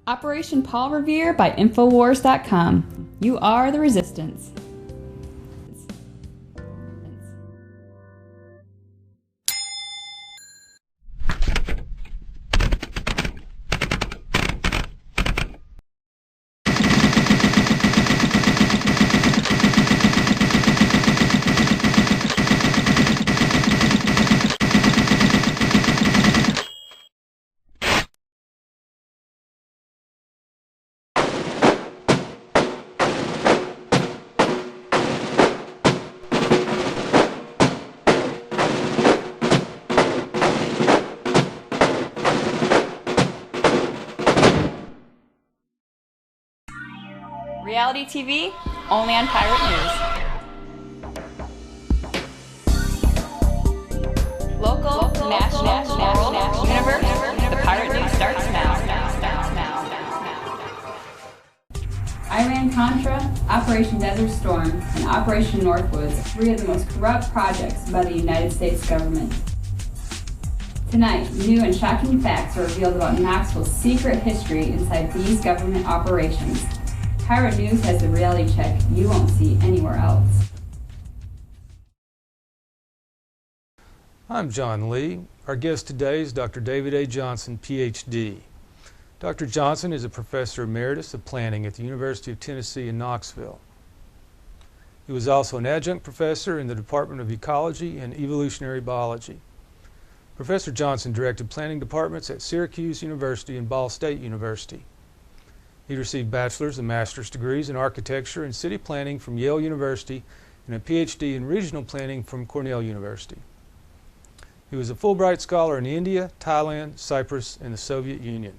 Operation Paul Revere by Infowars.com. You are the resistance. Reality TV, only on Pirate News. Local, national, world, universe, the Pirate News starts now. Iran-Contra, Operation Desert Storm, and Operation Northwoods, three of the most corrupt projects by the United States government. Tonight, new and shocking facts are revealed about Knoxville's secret history inside these government operations. Pirate News has the reality check you won't see anywhere else. I'm John Lee. Our guest today is Dr. David A. Johnson, Ph.D. Dr. Johnson is a professor emeritus of planning at the University of Tennessee in Knoxville. He was also an adjunct professor in the Department of Ecology and Evolutionary Biology. Professor Johnson directed planning departments at Syracuse University and Ball State University. He received bachelor's and master's degrees in architecture and city planning from Yale University and a Ph.D. in regional planning from Cornell University. He was a Fulbright Scholar in India, Thailand, Cyprus, and the Soviet Union.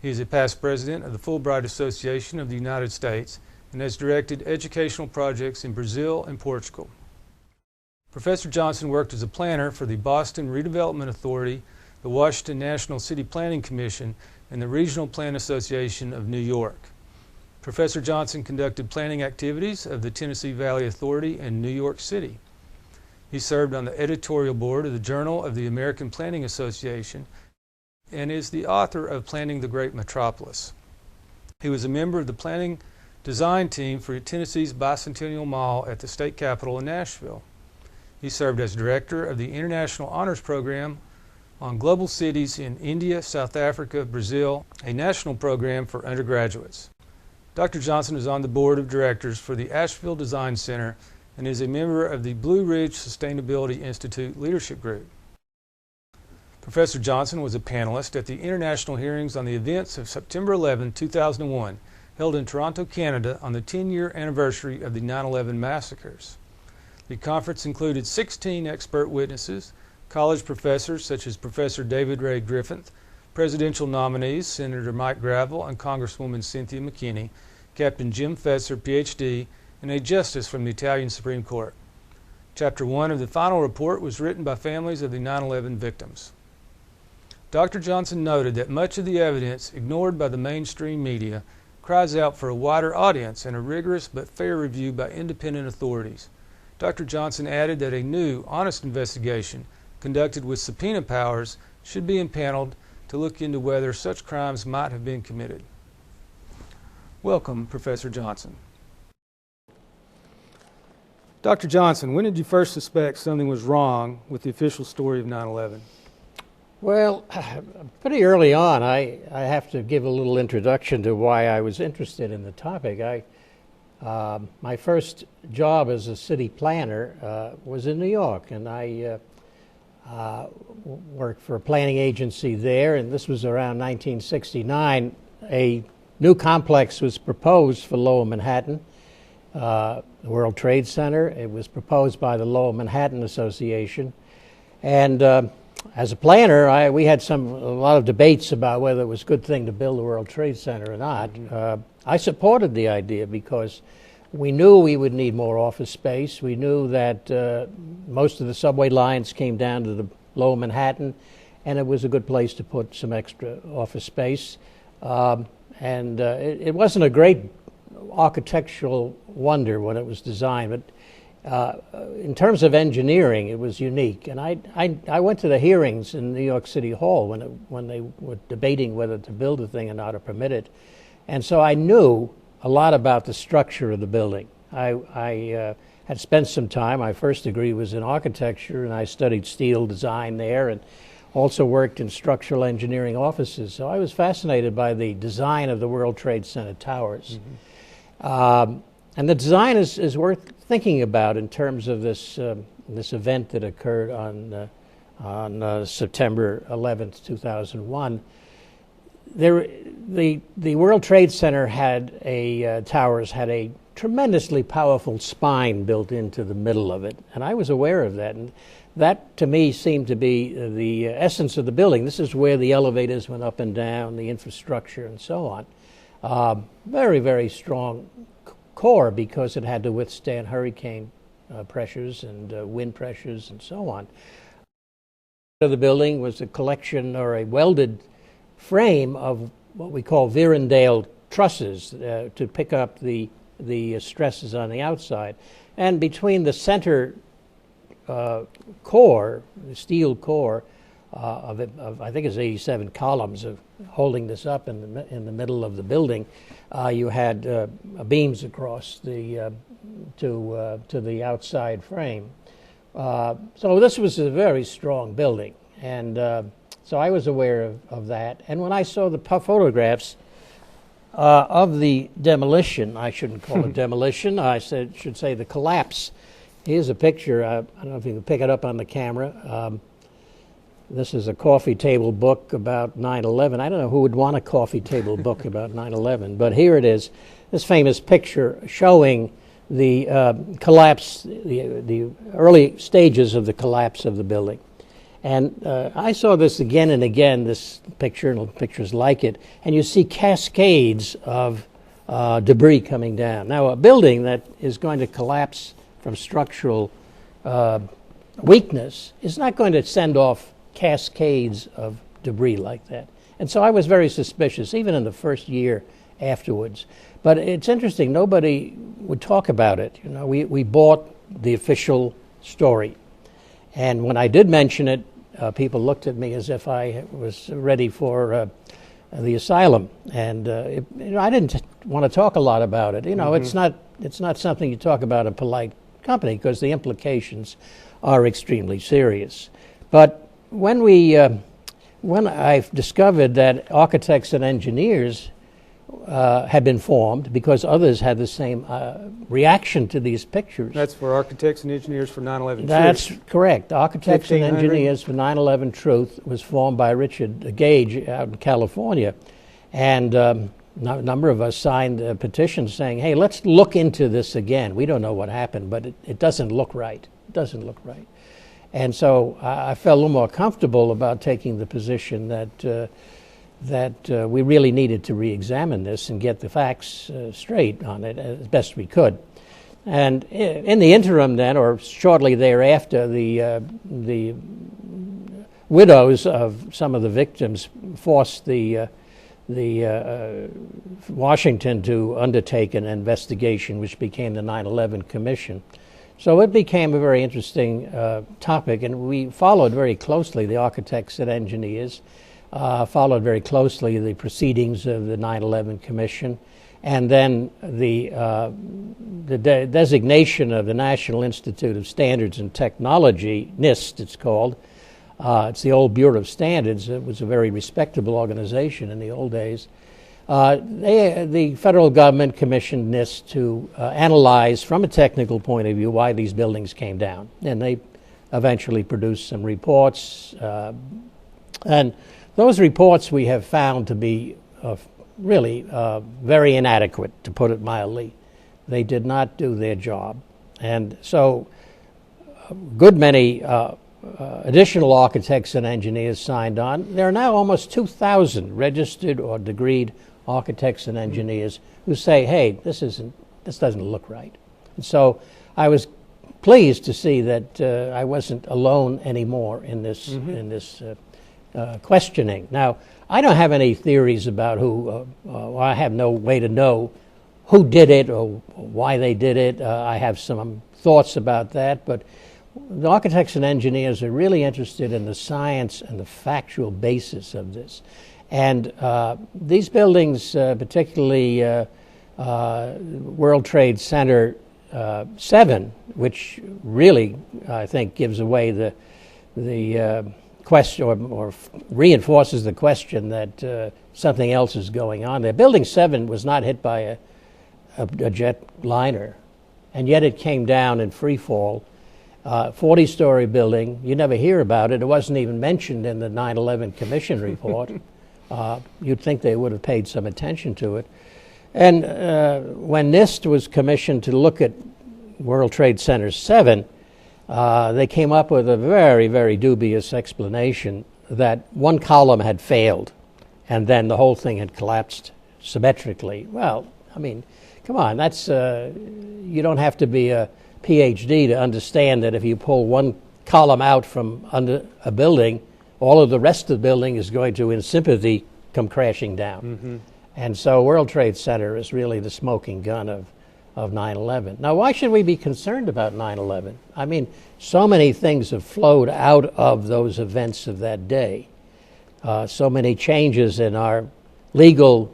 He is a past president of the Fulbright Association of the United States and has directed educational projects in Brazil and Portugal. Professor Johnson worked as a planner for the Boston Redevelopment Authority, the Washington National City Planning Commission, and the Regional Plan Association of New York. Professor Johnson conducted planning activities of the Tennessee Valley Authority and New York City. He served on the editorial board of the Journal of the American Planning Association and is the author of Planning the Great Metropolis. He was a member of the planning design team for Tennessee's Bicentennial Mall at the state capitol in Nashville. He served as director of the International Honors Program on global cities in India, South Africa, Brazil, a national program for undergraduates. Dr. Johnson is on the board of directors for the Asheville Design Center and is a member of the Blue Ridge Sustainability Institute Leadership Group. Professor Johnson was a panelist at the international hearings on the events of September 11, 2001, held in Toronto, Canada on the 10-year anniversary of the 9/11 massacres. The conference included 16 expert witnesses, college professors such as Professor David Ray Griffin, presidential nominees Senator Mike Gravel and Congresswoman Cynthia McKinney, Captain Jim Fetzer, Ph.D., and a justice from the Italian Supreme Court. Chapter 1 of the final report was written by families of the 9/11 victims. Dr. Johnson noted that much of the evidence ignored by the mainstream media cries out for a wider audience and a rigorous but fair review by independent authorities. Dr. Johnson added that a new, honest investigation conducted with subpoena powers should be impaneled to look into whether such crimes might have been committed. Welcome, Professor Johnson. Dr. Johnson, when did you first suspect something was wrong with the official story of 9/11? Well, pretty early on. I have to give a little introduction to why I was interested in the topic. My first job as a city planner was in New York, and I worked for a planning agency there, and this was around 1969. A new complex was proposed for Lower Manhattan, the World Trade Center. It was proposed by the Lower Manhattan Association, and as a planner, we had a lot of debates about whether it was a good thing to build the World Trade Center or not. I supported the idea because we knew we would need more office space. We knew that most of the subway lines came down to the Lower Manhattan, and it was a good place to put some extra office space. It wasn't a great architectural wonder when it was designed, but In terms of engineering, it was unique. And I went to the hearings in New York City Hall when they were debating whether to build the thing or not, or permit it. And so I knew a lot about the structure of the building. I had spent some time. My first degree was in architecture, and I studied steel design there, and also worked in structural engineering offices. So I was fascinated by the design of the World Trade Center towers. And the design is worth thinking about in terms of this event that occurred on September 11th, 2001. The World Trade Center had towers had a tremendously powerful spine built into the middle of it, and I was aware of that. And that, to me, seemed to be the essence of the building. This is where the elevators went up and down, the infrastructure, and so on. Very, very strong core, because it had to withstand hurricane pressures and wind pressures and so on. The building was a collection, or a welded frame, of what we call Virendale trusses to pick up the stresses on the outside. And between the center core, the steel core of I think it's 87 columns of holding this up in the middle of the building, you had beams across the to the outside frame. So this was a very strong building, and so I was aware of that. And when I saw the photographs of the demolition, I shouldn't call it demolition, I should say the collapse. Here's a picture. I don't know if you can pick it up on the camera. This is a coffee table book about 9/11. I don't know who would want a coffee table book about 9/11, but here it is, this famous picture showing the collapse, the early stages of the collapse of the building. And I saw this again and again, this picture and pictures like it, and you see cascades of debris coming down. Now, a building that is going to collapse from structural weakness is not going to send off cascades of debris like that. And so I was very suspicious, even in the first year afterwards. But it's interesting, nobody would talk about it. You know, we bought the official story. And when I did mention it, people looked at me as if I was ready for the asylum. And I didn't want to talk a lot about it. You know, it's not something you talk about in polite company, because the implications are extremely serious. But when I discovered that architects and engineers had been formed, because others had the same reaction to these pictures. That's for Architects and Engineers for 9/11 Truth. That's correct. Architects and Engineers for 9/11 Truth was formed by Richard Gage out in California. And a number of us signed a petition saying, hey, let's look into this again. We don't know what happened, but it doesn't look right. It doesn't look right. And so I felt a little more comfortable about taking the position that we really needed to re-examine this and get the facts straight on it as best we could. And in the interim then, or shortly thereafter, the widows of some of the victims forced the Washington to undertake an investigation, which became the 9/11 Commission. So it became a very interesting topic, and we followed very closely, the architects and engineers, followed very closely the proceedings of the 9/11 Commission, and then the designation of the National Institute of Standards and Technology, NIST it's called. It's the old Bureau of Standards. It was a very respectable organization in the old days. The federal government commissioned NIST to analyze from a technical point of view why these buildings came down. And they eventually produced some reports. And those reports we have found to be really very inadequate, to put it mildly. They did not do their job. And so a good many additional architects and engineers signed on. There are now almost 2,000 registered or degreed architects and engineers who say, hey, this doesn't look right. And so I was pleased to see that I wasn't alone anymore in this questioning. Now, I don't have any theories about who, I have no way to know who did it or why they did it. I have some thoughts about that, but the architects and engineers are really interested in the science and the factual basis of this. And these buildings, particularly World Trade Center 7, which really, I think, gives away the question or reinforces the question that something else is going on there. Building 7 was not hit by a jet liner, and yet it came down in free fall. 40-story building. You never hear about it. It wasn't even mentioned in the 9/11 Commission report. You'd think they would have paid some attention to it. And when NIST was commissioned to look at World Trade Center 7, they came up with a very, very dubious explanation that one column had failed and then the whole thing had collapsed symmetrically. Well, I mean, come on, that's you don't have to be a PhD to understand that if you pull one column out from under a building, all of the rest of the building is going to, in sympathy, come crashing down. Mm-hmm. And so World Trade Center is really the smoking gun of 9/11. Now, why should we be concerned about 9/11? I mean, so many things have flowed out of those events of that day. So many changes in our legal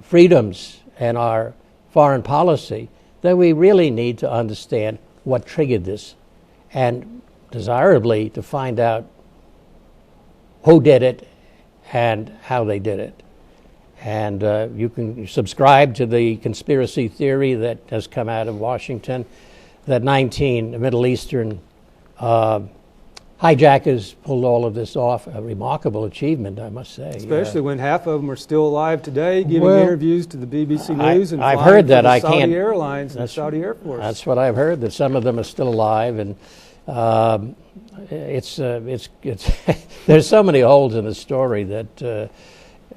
freedoms and our foreign policy that we really need to understand what triggered this, and desirably to find out who did it and how they did it. And you can subscribe to the conspiracy theory that has come out of Washington that 19 Middle Eastern hijackers pulled all of this off. A remarkable achievement, I must say. Especially when half of them are still alive today, giving interviews to the BBC News and I've heard that. I Saudi Airlines and Saudi Air Force. That's what I've heard, that some of them are still alive, and it's there's so many holes in the story that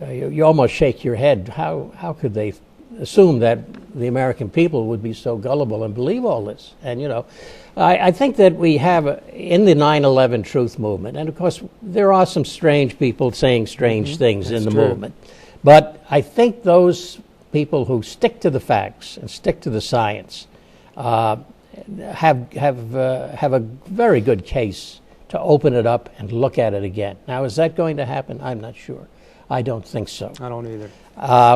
you almost shake your head. How could they assume that the American people would be so gullible and believe all this? And you know, I think that we have in the 9/11 truth movement, and of course there are some strange people saying strange things in the movement, but I think those people who stick to the facts and stick to the science have a very good case to open it up and look at it again. Now, is that going to happen? I'm not sure. I don't think so. I don't either.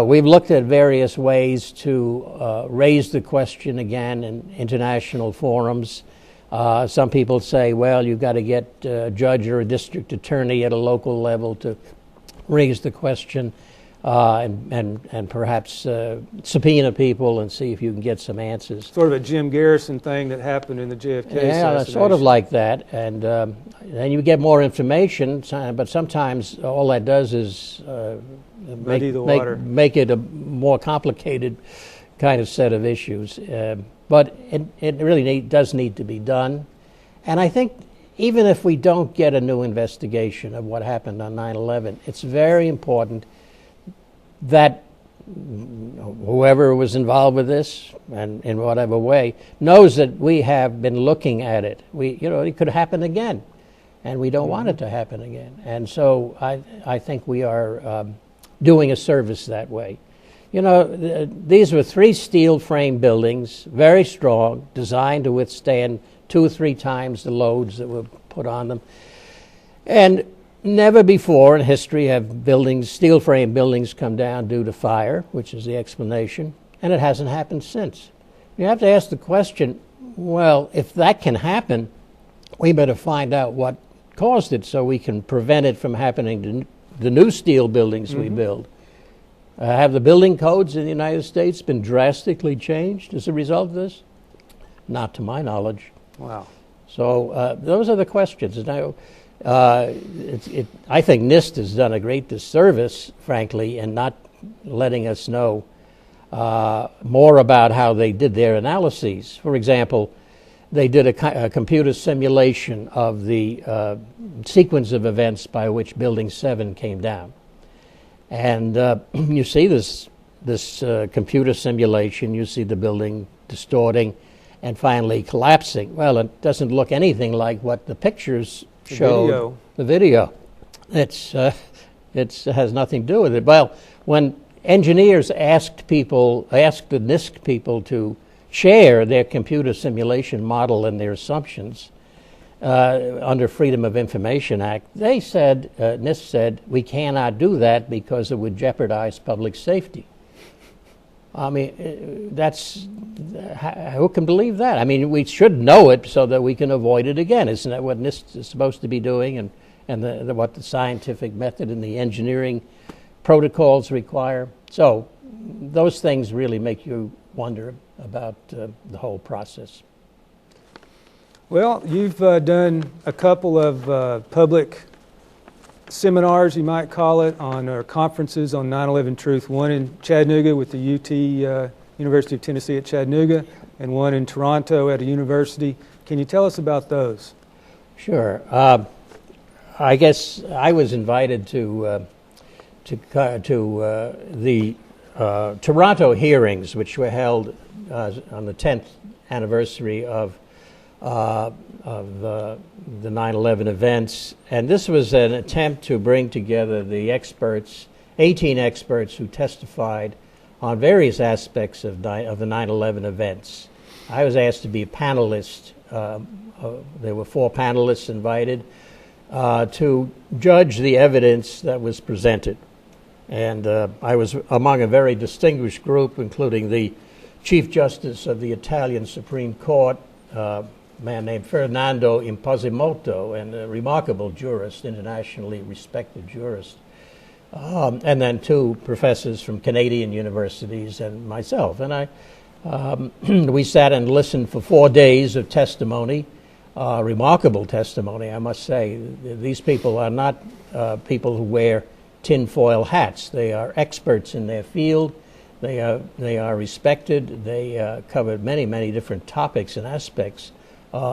We've looked at various ways to raise the question again in international forums. Some people say, well, you've got to get a judge or a district attorney at a local level to raise the question and perhaps subpoena people and see if you can get some answers. Sort of a Jim Garrison thing that happened in the JFK assassination. Sort of like that. And then you get more information, but sometimes all that does is make it a more complicated kind of set of issues. But it really does need to be done. And I think even if we don't get a new investigation of what happened on 9/11, it's very important that whoever was involved with this, and in whatever way, knows that we have been looking at it. It could happen again, and we don't want it to happen again. And so I think we are doing a service that way. These were 3 steel frame buildings, very strong, designed to withstand 2 or 3 times the loads that were put on them. And never before in history have steel frame buildings come down due to fire, which is the explanation, and it hasn't happened since. You have to ask the question, well, if that can happen, we better find out what caused it so we can prevent it from happening to the new steel buildings we build. Have the building codes in the United States been drastically changed as a result of this? Not to my knowledge. Wow. So those are the questions. Now, I think NIST has done a great disservice, frankly, in not letting us know more about how they did their analyses. For example, they did a computer simulation of the sequence of events by which Building 7 came down. And you see this computer simulation, you see the building distorting and finally collapsing. Well, it doesn't look anything like what the pictures showed. The video. It has nothing to do with it. Well, when engineers asked the NIST people to share their computer simulation model and their assumptions under Freedom of Information Act. They said, NIST said, we cannot do that because it would jeopardize public safety. I mean, who can believe that? I mean, we should know it so that we can avoid it again. Isn't that what NIST is supposed to be doing, and what the scientific method and the engineering protocols require? So those things really make you wonder about the whole process. Well, you've done a couple of public seminars, you might call it, or conferences on 9/11 Truth, one in Chattanooga with the University of Tennessee at Chattanooga, and one in Toronto at a university. Can you tell us about those? Sure. I guess I was invited to the Toronto hearings, which were held on the 10th anniversary of the 9/11 events, and this was an attempt to bring together the experts, 18 experts who testified on various aspects of the 9/11 events. I was asked to be a panelist. There were 4 panelists invited to judge the evidence that was presented, and I was among a very distinguished group, including the Chief Justice of the Italian Supreme Court, a man named Ferdinando Imposimoto, and a remarkable jurist, internationally respected jurist, and then 2 professors from Canadian universities and myself. And we sat and listened for 4 days of testimony, remarkable testimony, I must say. These people are not people who wear tinfoil hats. They are experts in their field. They are respected. They covered many, many different topics and aspects.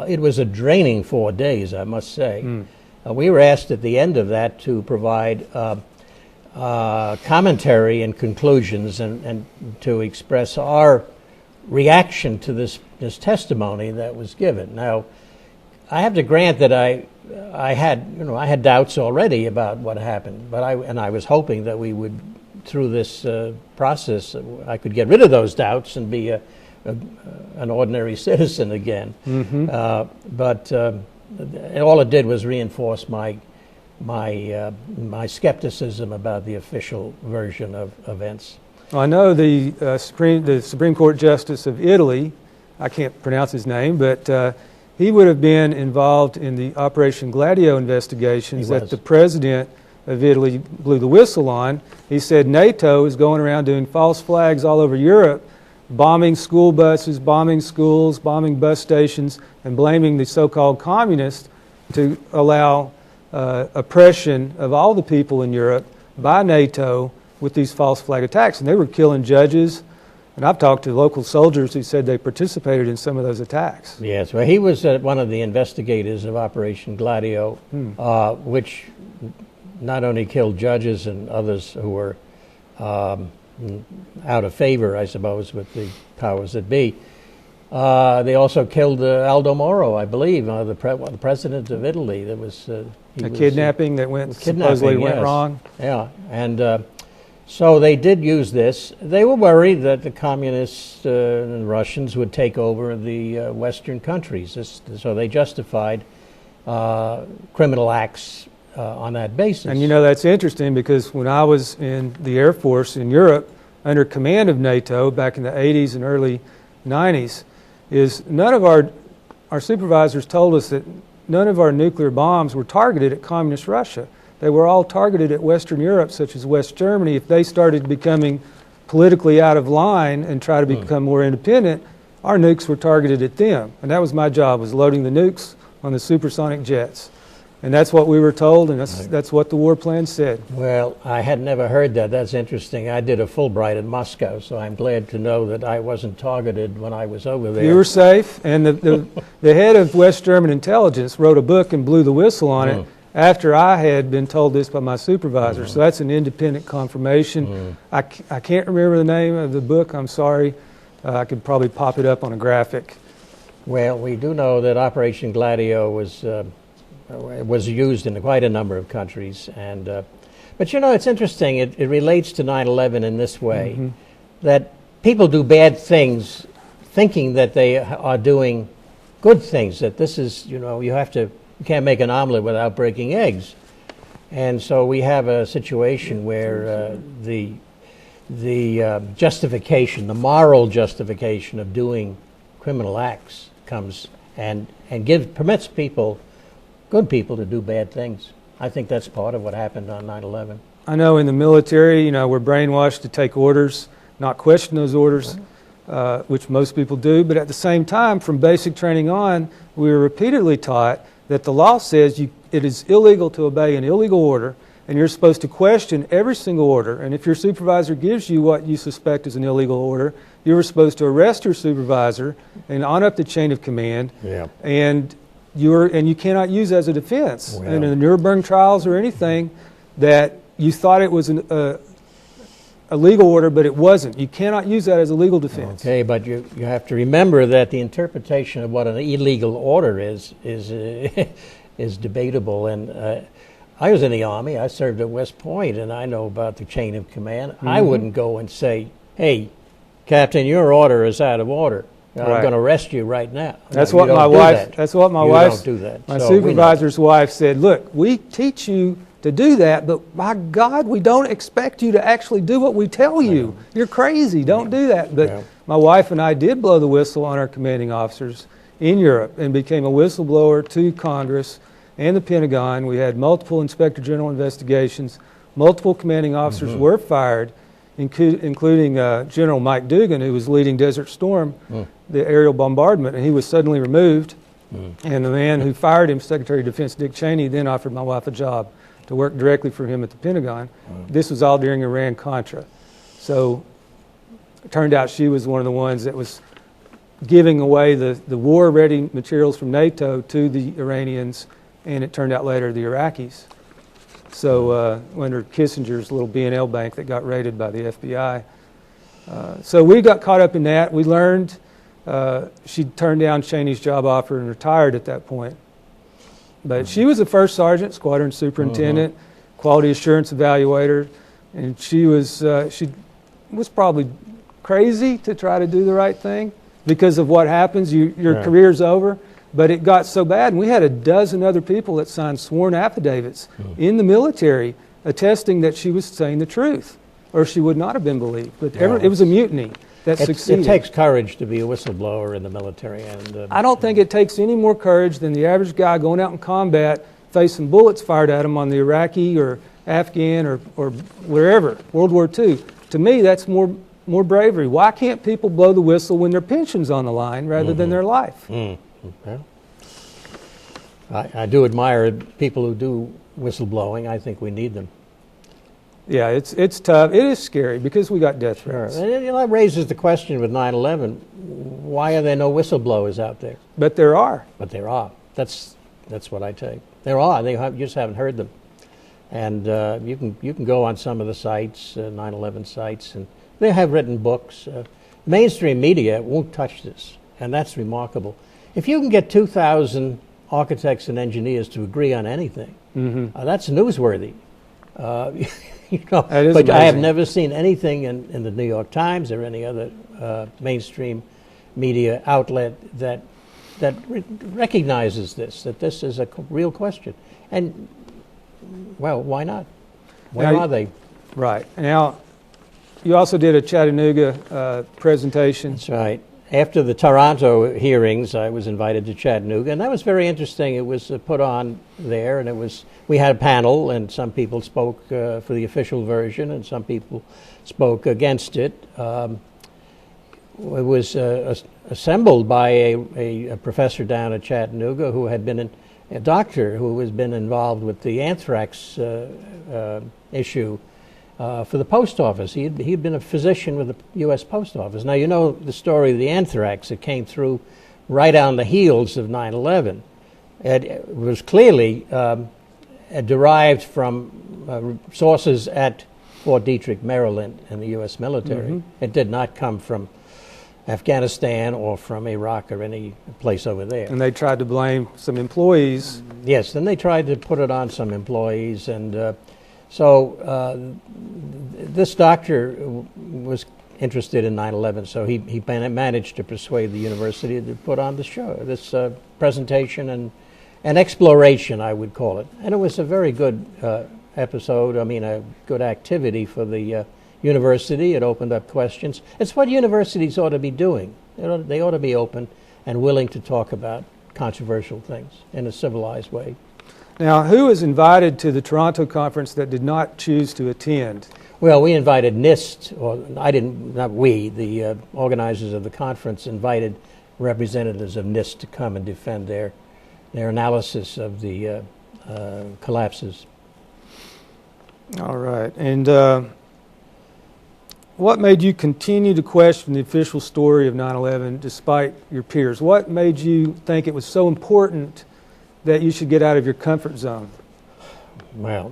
It was a draining 4 days, I must say. We were asked at the end of that to provide commentary and conclusions and to express our reaction to this testimony that was given. Now, I have to grant that I had doubts already about what happened, but I was hoping that we would, through this process, I could get rid of those doubts and be an ordinary citizen again. But all it did was reinforce my skepticism about the official version of events. I know the Supreme Court Justice of Italy, I can't pronounce his name, but he would have been involved in the Operation Gladio investigations that the president of Italy blew the whistle on. He said NATO is going around doing false flags all over Europe, bombing school buses, bombing schools, bombing bus stations, and blaming the so-called communists to allow oppression of all the people in Europe by NATO with these false flag attacks. And they were killing judges. And I've talked to local soldiers who said they participated in some of those attacks. Yes, well, he was one of the investigators of Operation Gladio, which not only killed judges and others who were out of favor, I suppose, with the powers that be. They also killed Aldo Moro, I believe, the president of Italy. That was kidnapping that supposedly went wrong. Yeah, and so they did use this. They were worried that the communists and Russians would take over the Western countries, so they justified criminal acts on that basis. And you know, that's interesting because when I was in the Air Force in Europe under command of NATO back in the 80s and early 90s, none of our supervisors told us that none of our nuclear bombs were targeted at communist Russia. They were all targeted at Western Europe, such as West Germany. If they started becoming politically out of line and try to become more independent, our nukes were targeted at them. And that was my job, was loading the nukes on the supersonic jets. And that's what we were told, and that's what the war plan said. Well, I had never heard that. That's interesting. I did a Fulbright in Moscow, so I'm glad to know that I wasn't targeted when I was over there. You were safe, and the head of West German intelligence wrote a book and blew the whistle on it after I had been told this by my supervisor. So that's an independent confirmation. I can't remember the name of the book, I'm sorry. I could probably pop it up on a graphic. Well, we do know that Operation Gladio was used in quite a number of countries, and But you know, it's interesting. It relates to 9/11 in this way, that people do bad things thinking that they are doing good things, that this is, you know, you can't make an omelet without breaking eggs. And so we have a situation where the justification, the moral justification of doing criminal acts comes and permits good people to do bad things. I think that's part of what happened on 9/11. I know in the military, you know, we're brainwashed to take orders, not question those orders, which most people do. But at the same time, from basic training on, we were repeatedly taught that the law says it is illegal to obey an illegal order, and you're supposed to question every single order. And if your supervisor gives you what you suspect is an illegal order, you were supposed to arrest your supervisor and on up the chain of command. Yeah. And you cannot use as a defense. Well, and in the Nuremberg trials or anything, that you thought it was a legal order, but it wasn't. You cannot use that as a legal defense. Okay, but you have to remember that the interpretation of what an illegal order is debatable. And I was in the Army. I served at West Point, and I know about the chain of command. I wouldn't go and say, "Hey, Captain, your order is out of order. I'm going to arrest you right now." That's what my wife. That's what my wife. Don't do that. My supervisor's wife said, "Look, we teach you to do that, but by God, we don't expect you to actually do what we tell you. You're crazy. Don't do that." But my wife and I did blow the whistle on our commanding officers in Europe and became a whistleblower to Congress and the Pentagon. We had multiple Inspector General investigations. Multiple commanding officers were fired, including General Mike Dugan, who was leading Desert Storm, the aerial bombardment, and he was suddenly removed. And the man who fired him, Secretary of Defense Dick Cheney, then offered my wife a job to work directly for him at the Pentagon. This was all during Iran-Contra. So it turned out she was one of the ones that was giving away the war-ready materials from NATO to the Iranians, and it turned out later the Iraqis. So under Kissinger's little B&L bank that got raided by the FBI. So we got caught up in that. We learned she turned down Cheney's job offer and retired at that point. But she was a first sergeant, squadron superintendent, quality assurance evaluator, and she was probably crazy to try to do the right thing because of what happens. Your career's over. But it got so bad, and we had a dozen other people that signed sworn affidavits in the military attesting that she was saying the truth, or she would not have been believed. But it was a mutiny that succeeded. It takes courage to be a whistleblower in the military. And I don't think it takes any more courage than the average guy going out in combat, facing bullets fired at him on the Iraqi or Afghan or wherever, World War II. To me, that's more bravery. Why can't people blow the whistle when their pension's on the line rather than their life? Okay. I do admire people who do whistleblowing. I think we need them. Yeah, it's tough. It is scary because we got death threats. Sure. And that raises the question with 9/11, why are there no whistleblowers out there? But there are. But there are. That's what I take. There are. You just haven't heard them. And you can go on some of the sites, 9/11 sites, and they have written books. Mainstream media won't touch this, and that's remarkable. If you can get 2,000 architects and engineers to agree on anything, that's newsworthy. But amazing. I have never seen anything in the New York Times or any other mainstream media outlet that recognizes that this is a real question. And, well, why not? Where are they? Right. Now, you also did a Chattanooga presentation. That's right. After the Toronto hearings, I was invited to Chattanooga, and that was very interesting. It was put on there, and we had a panel, and some people spoke for the official version, and some people spoke against it. It was assembled by a professor down at Chattanooga who had been a doctor who has been involved with the anthrax issue. For the post office. He'd been a physician with the U.S. Post Office. Now, you know the story of the anthrax. It came through right on the heels of 9/11. It was clearly derived from sources at Fort Detrick, Maryland, in the U.S. military. It did not come from Afghanistan or from Iraq or any place over there. And they tried to blame some employees. Yes, then they tried to put it on some employees, and So this doctor was interested in 9/11, so he managed to persuade the university to put on the show, this presentation and exploration, I would call it. And it was a very good episode, a good activity for the university. It opened up questions. It's what universities ought to be doing. They ought to be open and willing to talk about controversial things in a civilized way. Now, who was invited to the Toronto conference that did not choose to attend? Well, we invited NIST, or I didn't, not we, the organizers of the conference invited representatives of NIST to come and defend their analysis of the collapses. All right. And what made you continue to question the official story of 9/11 despite your peers? What made you think it was so important that you should get out of your comfort zone? Well,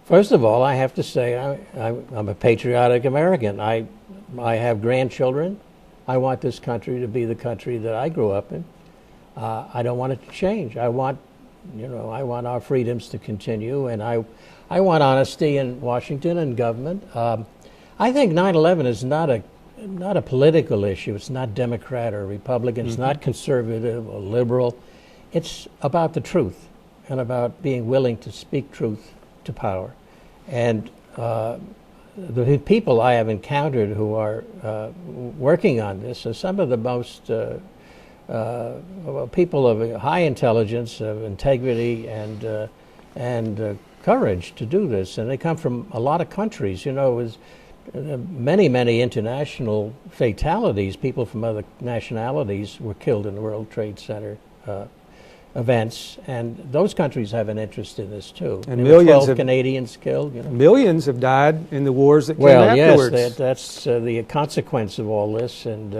first of all, I have to say I'm a patriotic American. I have grandchildren. I want this country to be the country that I grew up in. I don't want it to change. I want our freedoms to continue, and I want honesty in Washington and government. I think 9/11 is not a political issue. It's not Democrat or Republican. It's not conservative or liberal. It's about the truth and about being willing to speak truth to power. And the people I have encountered who are working on this are some of the most people of high intelligence, of integrity, and courage to do this. And they come from a lot of countries. It was many international fatalities. People from other nationalities were killed in the World Trade Center events, and those countries have an interest in this too. And there millions were 12 of Canadians killed. Millions have died in the wars that came afterwards. Yes, that's the consequence of all this, and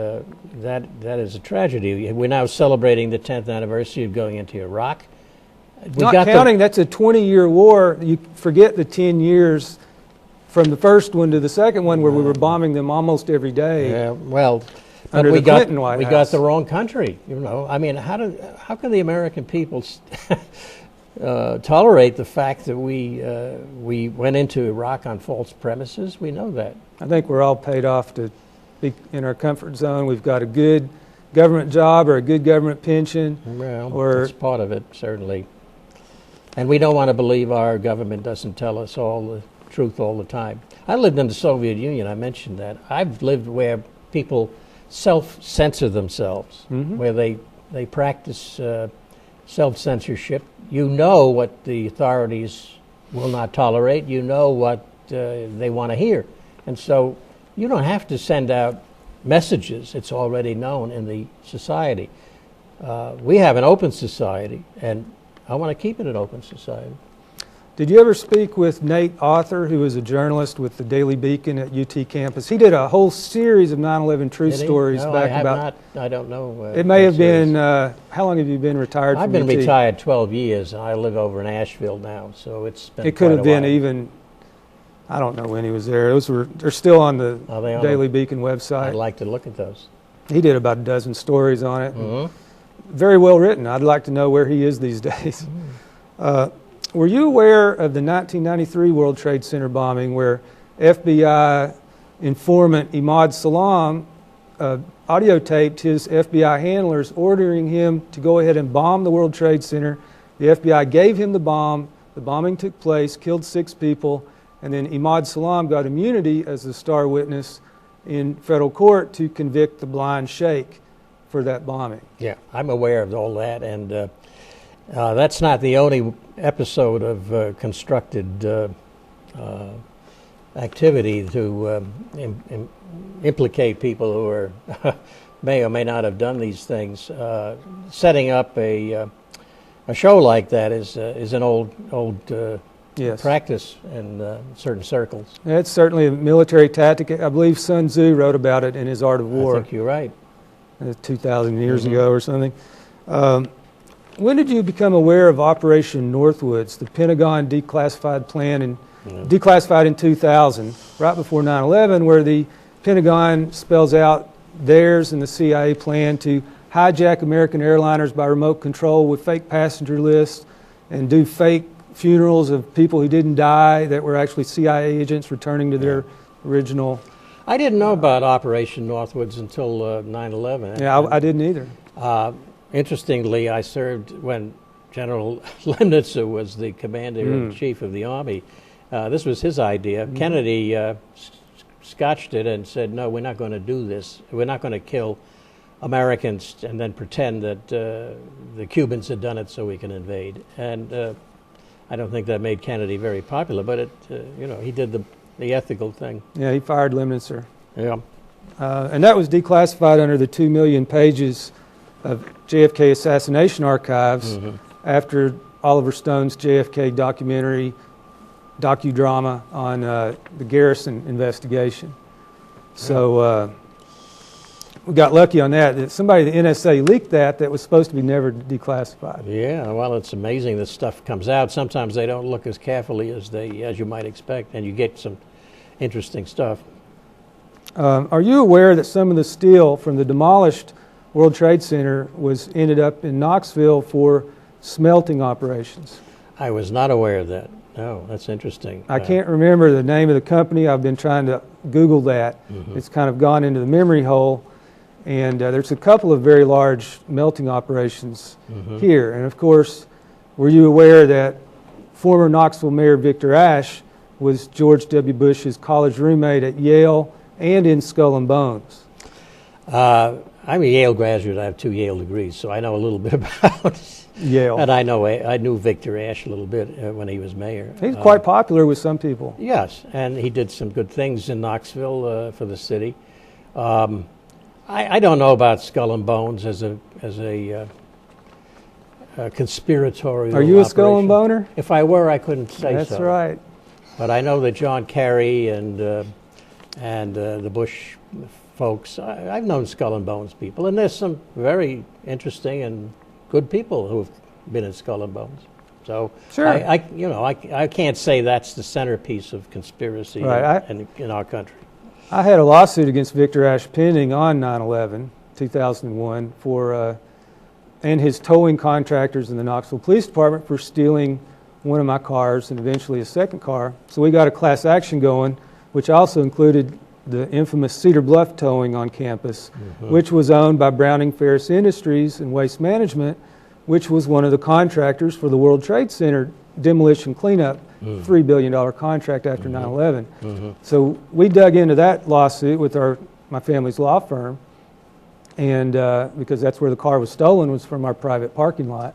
that is a tragedy. We're now celebrating the 10th anniversary of going into Iraq. Not counting, that's a 20-year war. You forget the 10 years from the first one to the second one, where we were bombing them almost every day. Yeah, well, under the Clinton White House. We got the wrong country. How can the American people tolerate the fact that we went into Iraq on false premises? We know that. I think we're all paid off to be in our comfort zone. We've got a good government job or a good government pension. Well, that's part of it, certainly. And we don't want to believe our government doesn't tell us all the truth all the time. I lived in the Soviet Union. I mentioned that. I've lived where people self-censor themselves, where they practice self-censorship. You know what the authorities will not tolerate. You know what they want to hear. And so you don't have to send out messages. It's already known in the society. We have an open society, and I want to keep it an open society. Did you ever speak with Nate Arthur, who is a journalist with the Daily Beacon at UT campus? He did a whole series of 9/11 true stories back about. I don't know. It may have been. How long have you been retired? I've from been UT? retired 12 years, and I live over in Asheville now. So it's been. It could have been while. even. I don't know when he was there. They're still on the Daily Beacon website. I'd like to look at those. He did about a dozen stories on it. Very well written. I'd like to know where he is these days. Were you aware of the 1993 World Trade Center bombing, where FBI informant Imad Salam audio taped his FBI handlers ordering him to go ahead and bomb the World Trade Center? The FBI gave him the bomb. The bombing took place, killed 6 people, and then Imad Salam got immunity as the star witness in federal court to convict the blind sheikh for that bombing. Yeah, I'm aware of all that, and that's not the only episode of constructed activity to implicate people who are may or may not have done these things. Setting up a show like that is an old Yes. practice in certain circles. It's certainly a military tactic. I believe Sun Tzu wrote about it in his Art of War. I think you're right. 2,000 years ago or something. When did you become aware of Operation Northwoods, the Pentagon declassified plan declassified in 2000, right before 9/11, where the Pentagon spells out theirs and the CIA plan to hijack American airliners by remote control with fake passenger lists and do fake funerals of people who didn't die that were actually CIA agents returning to their original. I didn't know about Operation Northwoods until 9/11. Yeah, I didn't either. Interestingly, I served when General Lemnitzer was the commander-in-chief of the Army. This was his idea. Kennedy scotched it and said, no, we're not going to do this. We're not going to kill Americans and then pretend that the Cubans had done it so we can invade. And I don't think that made Kennedy very popular, but it, he did the ethical thing. Yeah, he fired Lemnitzer. Yeah. And that was declassified under the 2 million pages of JFK assassination archives after Oliver Stone's JFK docudrama on the Garrison investigation. So we got lucky on that. Somebody at the NSA leaked that was supposed to be never declassified. Yeah, well, it's amazing this stuff comes out. Sometimes they don't look as carefully as you might expect, and you get some interesting stuff. Are you aware that some of the steel from the demolished World Trade Center ended up in Knoxville for smelting operations? I was not aware of that. No, that's interesting. I can't remember the name of the company. I've been trying to Google that. It's kind of gone into the memory hole. And there's a couple of very large melting operations here. And of course, were you aware that former Knoxville Mayor Victor Ashe was George W. Bush's college roommate at Yale and in Skull and Bones? I'm a Yale graduate. I have 2 Yale degrees, so I know a little bit about Yale. And I knew Victor Ashe a little bit when he was mayor. He's quite popular with some people. Yes, and he did some good things in Knoxville for the city. I don't know about Skull and Bones as a conspiratorial. Are you a operation. Skull and Boner? If I were, I couldn't say That's so. That's right. But I know that John Kerry and the Bush folks, I've known Skull and Bones people, and there's some very interesting and good people who've been in Skull and Bones. So sure. I can't say that's the centerpiece of conspiracy in our country. I had a lawsuit against Victor Ashe pending on 9/11, 2001, and his towing contractors in the Knoxville Police Department for stealing one of my cars and eventually a second car. So we got a class action going, which also included the infamous Cedar Bluff towing on campus, which was owned by Browning Ferris Industries and Waste Management, which was one of the contractors for the World Trade Center demolition cleanup, $3 billion contract after 9/11. So we dug into that lawsuit with my family's law firm, and because that's where the car was stolen, was from our private parking lot,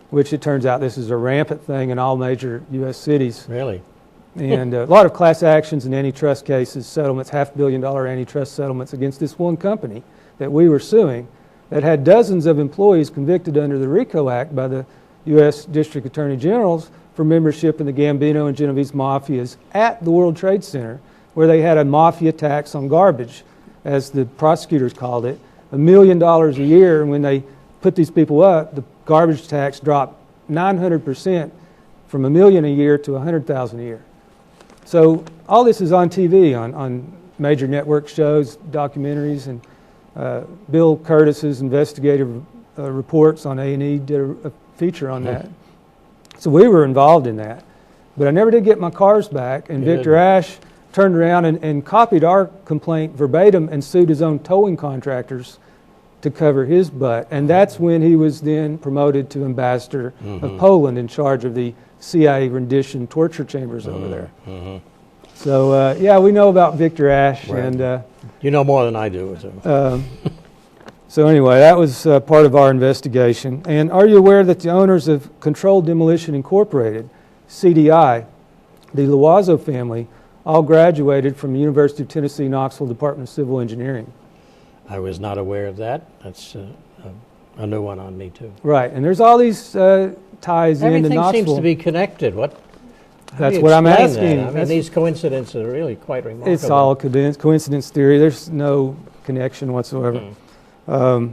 which it turns out this is a rampant thing in all major U.S. cities. Really? And a lot of class actions and antitrust cases, settlements, $500 million antitrust settlements against this one company that we were suing that had dozens of employees convicted under the RICO Act by the U.S. District Attorney Generals for membership in the Gambino and Genovese mafias at the World Trade Center, where they had a mafia tax on garbage, as the prosecutors called it, $1 million a year. And when they put these people up, the garbage tax dropped 900% from $1 million a year to $100,000 a year. So all this is on TV, on major network shows, documentaries, and Bill Curtis's investigative reports on A&E did a feature on that. So we were involved in that. But I never did get my cars back, and Victor Ashe turned around and copied our complaint verbatim and sued his own towing contractors to cover his butt. And that's when he was then promoted to ambassador of Poland in charge of the CIA rendition torture chambers over there. So, yeah, we know about Victor Ashe. Right. And you know more than I do. so anyway, that was part of our investigation. And are you aware that the owners of Controlled Demolition Incorporated, CDI, the Loazzo family, all graduated from the University of Tennessee, Knoxville Department of Civil Engineering? I was not aware of that. That's a new one on me, too. Right, and there's all these ties into Everything Knoxville. seems to be connected. That's what I'm asking. That? I mean, these coincidences are really quite remarkable. It's all coincidence theory. There's no connection whatsoever. Now,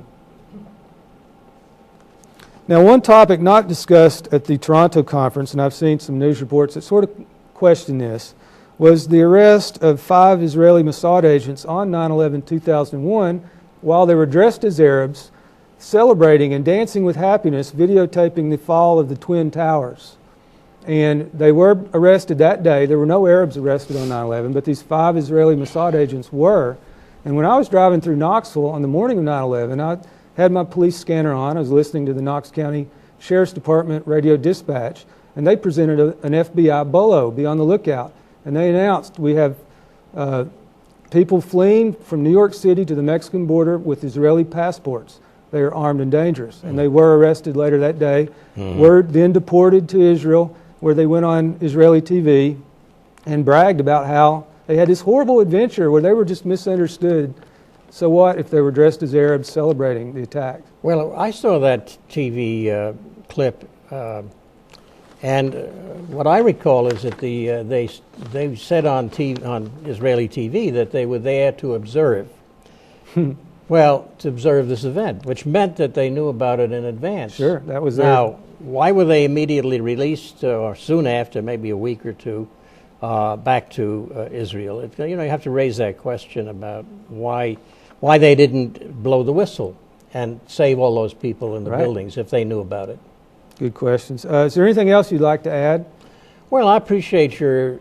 one topic not discussed at the Toronto conference, and I've seen some news reports that sort of question this, was the arrest of 5 Israeli Mossad agents on 9/11/2001 while they were dressed as Arabs, celebrating and dancing with happiness, videotaping the fall of the Twin Towers. And they were arrested that day. There were no Arabs arrested on 9/11, but these 5 Israeli Mossad agents were. And when I was driving through Knoxville on the morning of 9/11, I had my police scanner on. I was listening to the Knox County Sheriff's Department radio dispatch, and they presented an FBI bolo, be on the lookout. And they announced, we have people fleeing from New York City to the Mexican border with Israeli passports. They are armed and dangerous. And they were arrested later that day, were then deported to Israel, where they went on Israeli TV and bragged about how they had this horrible adventure where they were just misunderstood. So what if they were dressed as Arabs celebrating the attack? Well, I saw that TV clip, and what I recall is that they said on Israeli TV that they were there to observe. Well, to observe this event, which meant that they knew about it in advance. Sure, that was now. Why were they immediately released, or soon after, maybe a week or two, back to Israel? You have to raise that question about why they didn't blow the whistle and save all those people in the buildings if they knew about it. Good questions. Is there anything else you'd like to add? Well, I appreciate your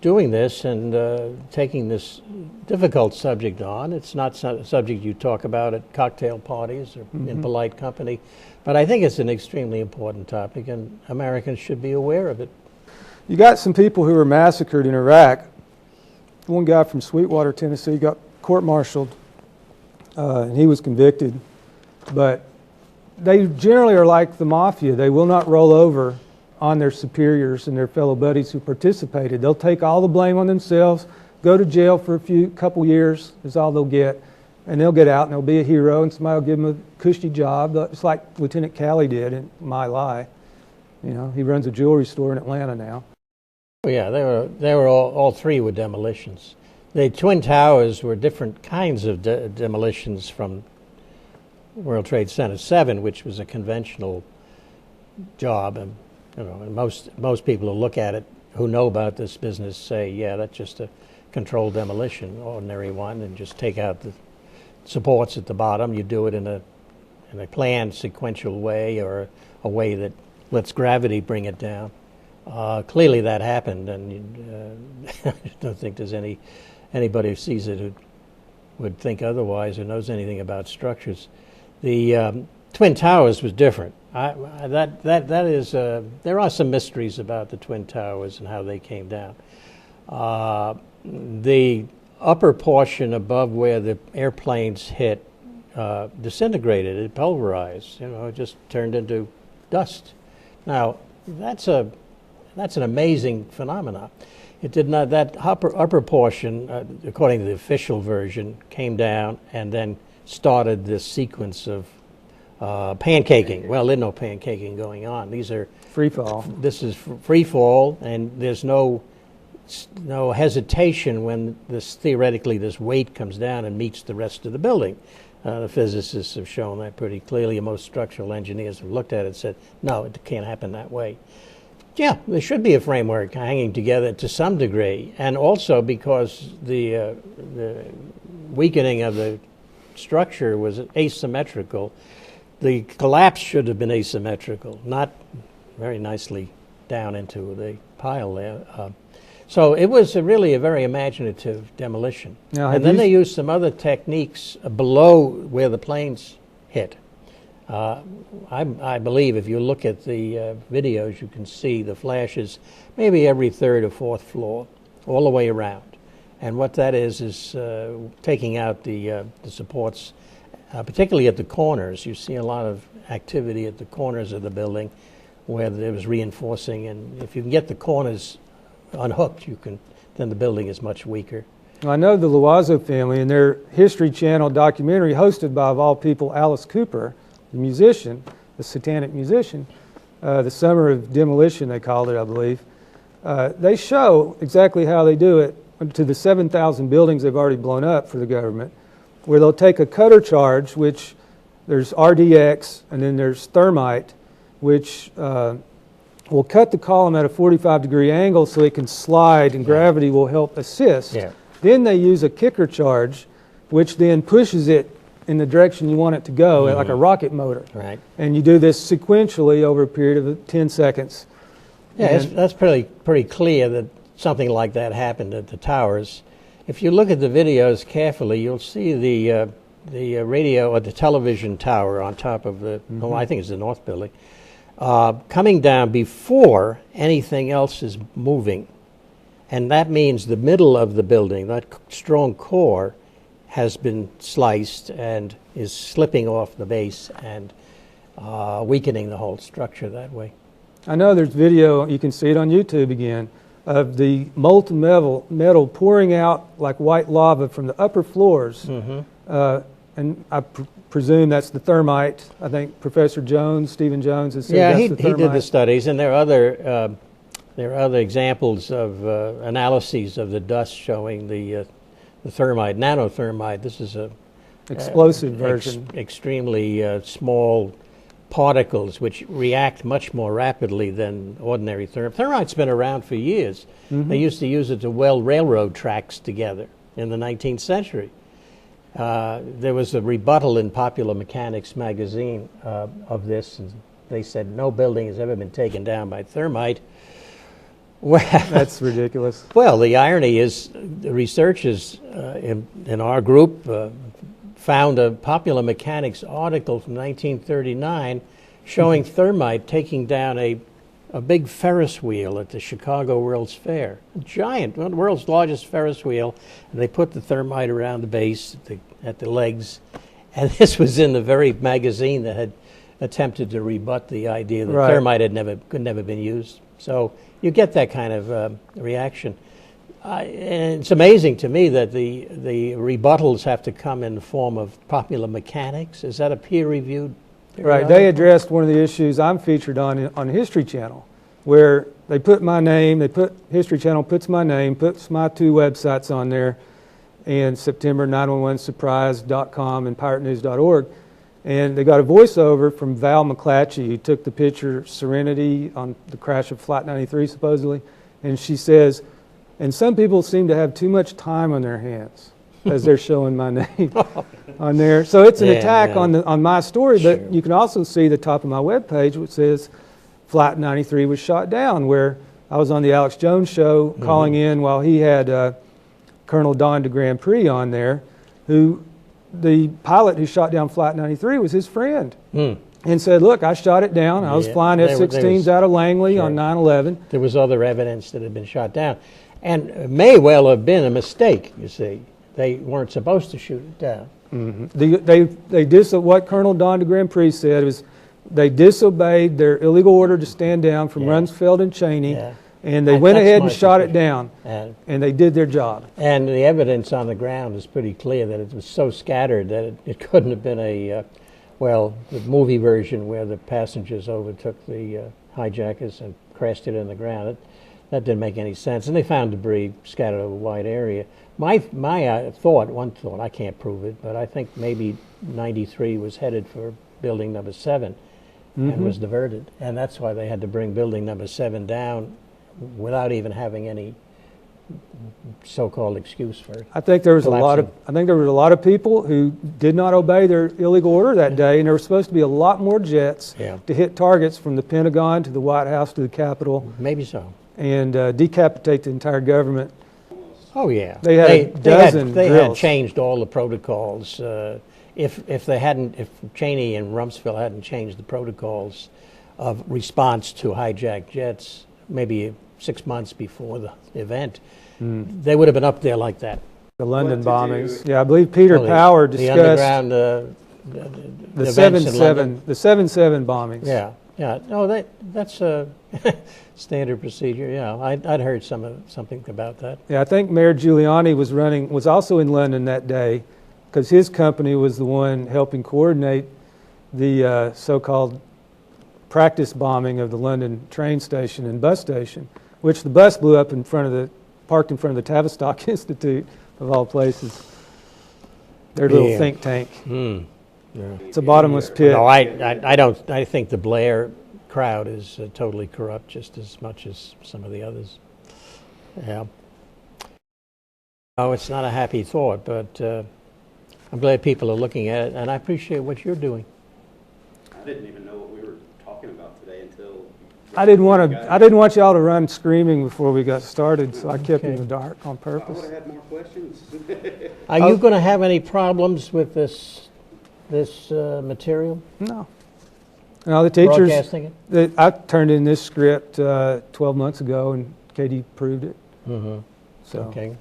doing this and taking this difficult subject on. It's not a subject you talk about at cocktail parties or in polite company, but I think it's an extremely important topic, and Americans should be aware of it. You got some people who were massacred in Iraq. One guy from Sweetwater, Tennessee, got court-martialed, and he was convicted. But they generally are like the mafia. They will not roll over on their superiors and their fellow buddies who participated. They'll take all the blame on themselves, go to jail for a couple years is all they'll get, and they'll get out and they'll be a hero, and somebody will give them a cushy job. It's like Lieutenant Calley did in My Lai. He runs a jewelry store in Atlanta now. Oh, yeah, they were all 3 were demolitions. The Twin Towers were different kinds of demolitions from World Trade Center 7, which was a conventional job, and most people who look at it, who know about this business, say, yeah, that's just a controlled demolition, ordinary one, and just take out the supports at the bottom. You do it in a planned sequential way, or a way that lets gravity bring it down. Clearly that happened, and I don't think there's anybody who sees it who would think otherwise or knows anything about structures. The Twin Towers was different. That is there are some mysteries about the Twin Towers and how they came down. The upper portion above where the airplanes hit disintegrated. It pulverized. It just turned into dust. Now that's an amazing phenomenon. It did not. That upper portion, according to the official version, came down and then started this sequence of pancaking. Well, there's no pancaking going on. These are free fall. This is free fall, and there's no hesitation when theoretically this weight comes down and meets the rest of the building. The physicists have shown that pretty clearly, and most structural engineers have looked at it and said, no, it can't happen that way. Yeah, there should be a framework hanging together to some degree, and also because the weakening of the structure was asymmetrical. The collapse should have been asymmetrical, not very nicely down into the pile there. So it was really a very imaginative demolition. Now, and then they used some other techniques below where the planes hit. I believe if you look at the videos, you can see the flashes maybe every 3rd or 4th floor, all the way around. And what that is taking out the supports, particularly at the corners. You see a lot of activity at the corners of the building where there was reinforcing, and if you can get the corners unhooked, then the building is much weaker. I know the Loiseau family and their History Channel documentary, hosted by, of all people, Alice Cooper, the musician, the satanic musician, the Summer of Demolition, they called it, I believe. They show exactly how they do it to the 7,000 buildings they've already blown up for the government, where they'll take a cutter charge, which there's RDX, and then there's thermite, which will cut the column at a 45-degree angle so it can slide, and gravity will help assist. Yeah. Then they use a kicker charge, which then pushes it in the direction you want it to go, like a rocket motor. Right. And you do this sequentially over a period of 10 seconds. Yeah, that's pretty clear that something like that happened at the towers. If you look at the videos carefully, you'll see the radio or the television tower on top of the, oh, I think it's the North Building, coming down before anything else is moving. And that means the middle of the building, that strong core, has been sliced and is slipping off the base and weakening the whole structure that way. I know there's video, you can see it on YouTube again, of the molten metal pouring out like white lava from the upper floors. And I presume that's the thermite. I think Professor Jones, Stephen Jones, has said that's the thermite. He did the studies, and there are other examples of analyses of the dust showing the thermite, nanothermite. This is a explosive version. Extremely small particles which react much more rapidly than ordinary thermite. Thermite's been around for years. They used to use it to weld railroad tracks together in the 19th century. There was a rebuttal in Popular Mechanics magazine of this, and they said no building has ever been taken down by thermite. Well, that's ridiculous. Well, the irony is the researchers in our group found a Popular Mechanics article from 1939 showing thermite taking down a big Ferris wheel at the Chicago World's Fair. A giant, one of the world's largest Ferris wheel. And they put the thermite around the base at the legs. And this was in the very magazine that had attempted to rebut the idea that thermite could never been used. So you get that kind of reaction. And it's amazing to me that the rebuttals have to come in the form of Popular Mechanics. Is that a peer-reviewed? Right. They addressed one of the issues I'm featured on History Channel, where they put my name, History Channel puts my name, puts my two websites on there, and September 911surprise.com and piratenews.org. And they got a voiceover from Val McClatchy, who took the picture Serenity on the crash of Flight 93, supposedly. And she says, and some people seem to have too much time on their hands as they're showing my name on there. So it's an attack on my story, but you can also see the top of my webpage which says Flight 93 was shot down, where I was on the Alex Jones show calling in while he had Colonel Don de Grand Prix on there, who the pilot who shot down Flight 93 was his friend. And said, look, I shot it down. I was flying F-16s out of Langley on 9/11. There was other evidence that had been shot down. And it may well have been a mistake, you see. They weren't supposed to shoot it down. What Colonel Don de Grand Prix said was they disobeyed their illegal order to stand down from Rumsfeld and Cheney, and they went ahead and shot it down, and they did their job. And the evidence on the ground is pretty clear that it was so scattered that it couldn't have been the movie version where the passengers overtook the hijackers and crashed it in the ground. That didn't make any sense. And they found debris scattered over a wide area. My one thought, I can't prove it, but I think maybe 93 was headed for building number 7 and was diverted. And that's why they had to bring building number 7 down without even having any so-called excuse for it. I think there was a lot of people who did not obey their illegal order that day, and there were supposed to be a lot more jets to hit targets from the Pentagon to the White House to the Capitol. Maybe so. And decapitate the entire government. Oh yeah, they had a dozen They drills. had changed all the protocols. If Cheney and Rumsfeld hadn't changed the protocols of response to hijacked jets, maybe 6 months before the event, they would have been up there like that. The London bombings. Yeah, I believe Peter Power discussed the underground the 7/7 bombings. Yeah. No, that's a standard procedure. Yeah, I'd heard something about that. Yeah, I think Mayor Giuliani was also in London that day, because his company was the one helping coordinate the so-called practice bombing of the London train station and bus station, which the bus blew up parked in front of the Tavistock Institute, of all places. Their little think tank. It's a bottomless pit. No, I don't. I think the Blair crowd is totally corrupt, just as much as some of the others. Yeah. Oh, it's not a happy thought, but I'm glad people are looking at it, and I appreciate what you're doing. I didn't even know what we were talking about today until I didn't want y'all to run screaming before we got started, so I kept it in the dark on purpose. I would have had more questions. Are you going to have any problems with this material? No. No, the teachers. Broadcasting I turned in this script 12 months ago, and Katie approved it. Mm-hmm. So okay.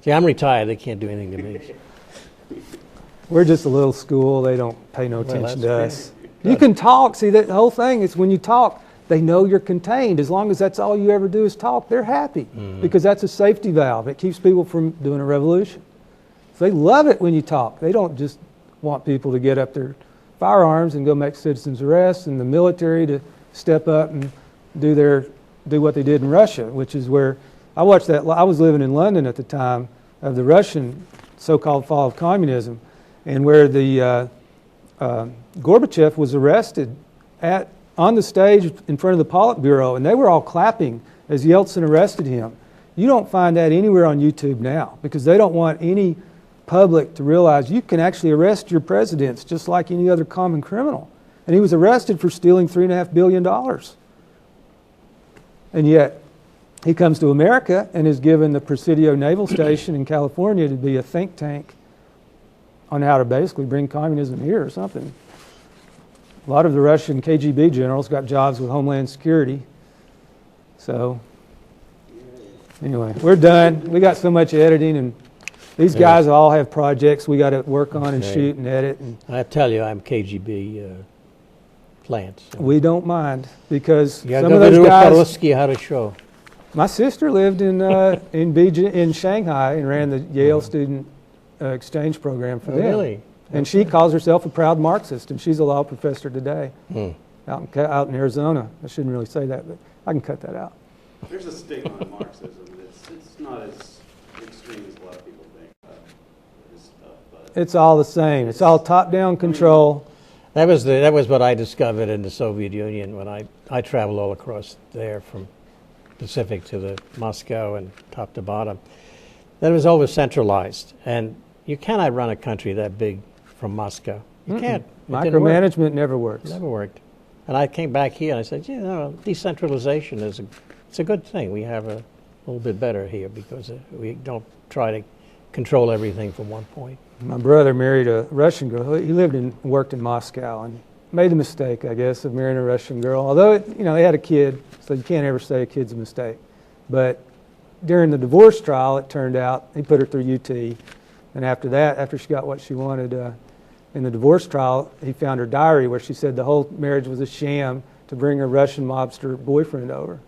See, I'm retired. They can't do anything to me. we're just a little school. They don't pay no attention to us. Good. You can talk. See, the whole thing is when you talk, they know you're contained. As long as that's all you ever do is talk, they're happy because that's a safety valve. It keeps people from doing a revolution. So they love it when you talk. They don't just want people to get up their firearms and go make citizens arrests, and the military to step up and do what they did in Russia, which is where I watched that. I was living in London at the time of the Russian so-called fall of communism, and where the Gorbachev was arrested on the stage in front of the Politburo, and they were all clapping as Yeltsin arrested him. You don't find that anywhere on YouTube now because they don't want any public to realize you can actually arrest your presidents just like any other common criminal. And he was arrested for stealing $3.5 billion. And yet, he comes to America and is given the Presidio Naval Station in California to be a think tank on how to basically bring communism here or something. A lot of the Russian KGB generals got jobs with Homeland Security. So, anyway, we're done. We got so much editing, and these guys all have projects we got to work on and shoot and edit. And I tell you, I'm KGB plant. So. We don't mind because some of of those guys. How to show. My sister lived in Beijing, in Shanghai, and ran the Yale student exchange program for them. Really? And she calls herself a proud Marxist, and she's a law professor today out in Arizona. I shouldn't really say that, but I can cut that out. There's a stigma on Marxism. It's not as extreme as a lot of people think. This stuff, but It's all the same. It's all top-down control. That was what I discovered in the Soviet Union when I traveled all across there from Pacific to the Moscow and top to bottom. That was always centralized, and you cannot run a country that big from Moscow. You can't. Micromanagement never works. It never worked. And I came back here and I said, decentralization it's a good thing. We have a little bit better here because we don't try to control everything from one point. My brother married a Russian girl. He lived and worked in Moscow and made the mistake, I guess, of marrying a Russian girl. Although, they had a kid, so you can't ever say a kid's a mistake. But during the divorce trial, it turned out, he put her through UT. And after that, after she got what she wanted in the divorce trial, he found her diary where she said the whole marriage was a sham to bring her Russian mobster boyfriend over.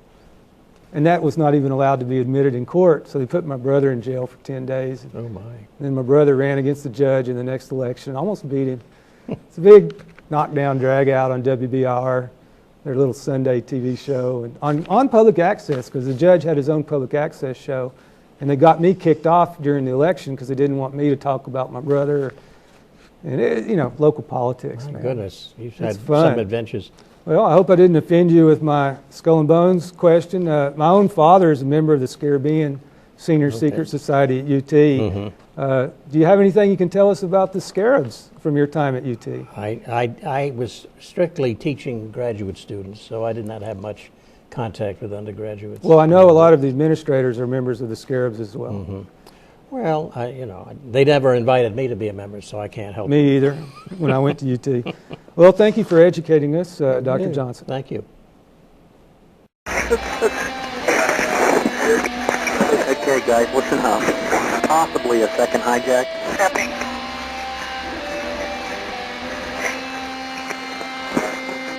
And that was not even allowed to be admitted in court, so they put my brother in jail for 10 days. Oh, my. And then my brother ran against the judge in the next election and almost beat him. It's a big knockdown, drag out on WBR, their little Sunday TV show, and on public access, because the judge had his own public access show. And they got me kicked off during the election because they didn't want me to talk about my brother. And, local politics, man. My goodness, you've had fun. some adventures. Well, I hope I didn't offend you with my Skull and Bones question. My own father is a member of the Scarabean Senior Secret Society at UT. Do you have anything you can tell us about the Scarabs from your time at UT? I was strictly teaching graduate students, so I did not have much contact with undergraduates. Well, I know a lot of the administrators are members of the Scarabs as well. Well, they never invited me to be a member, so I can't help. Me either, when I went to UT. Well, thank you for educating us, Dr. Johnson. Thank you. Okay, guys, listen up. Possibly a second hijack. Stepping.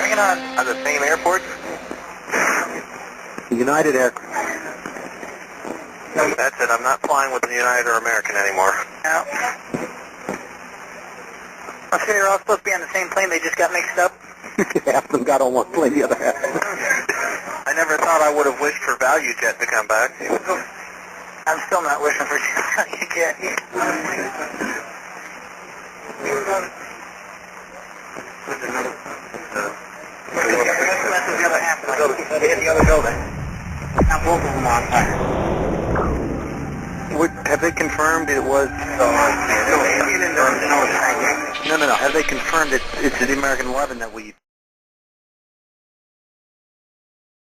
Bring it on the same airport? United Aircraft. That's it. I'm not flying with the United or American anymore. No. Okay, they're all supposed to be on the same plane. They just got mixed up. Half of them got on one plane, the other half. I never thought I would have wished for Value Jet to come back. I'm still not wishing for Value Jet. The other half of the building. Hit the other building. Now both of them on fire. Have they confirmed it was... No. No. Have they confirmed it's the American 11 that we...